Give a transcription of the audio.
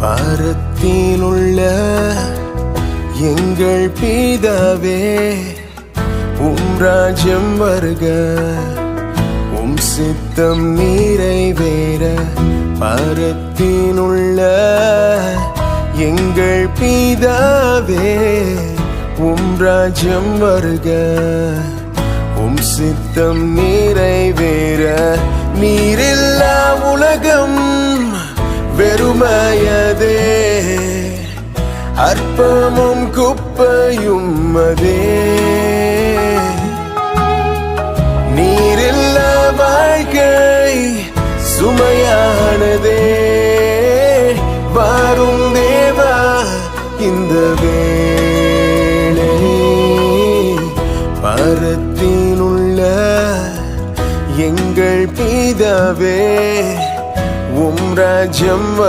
பாரத்திலுள்ள எங்கள் பிதாவே, உம் ராஜ்யம் வருக, உம் சித்தம் நிறைவேற. பாரத்திலுள்ள எங்கள் பிதாவே, உம் ராஜ்யம் வருக, உம் சித்தம் நிறைவேற. நீரில்லா உலகம் வெறுமையதே, அற்பமும் குப்பையும் அதே. நீரில்லா வாழ்க்கை சுமையானதே, வாரும் தேவா இந்த வேளை. பாரத்திலுள்ள எங்கள் பிதாவே, உம் ராஜ்யம்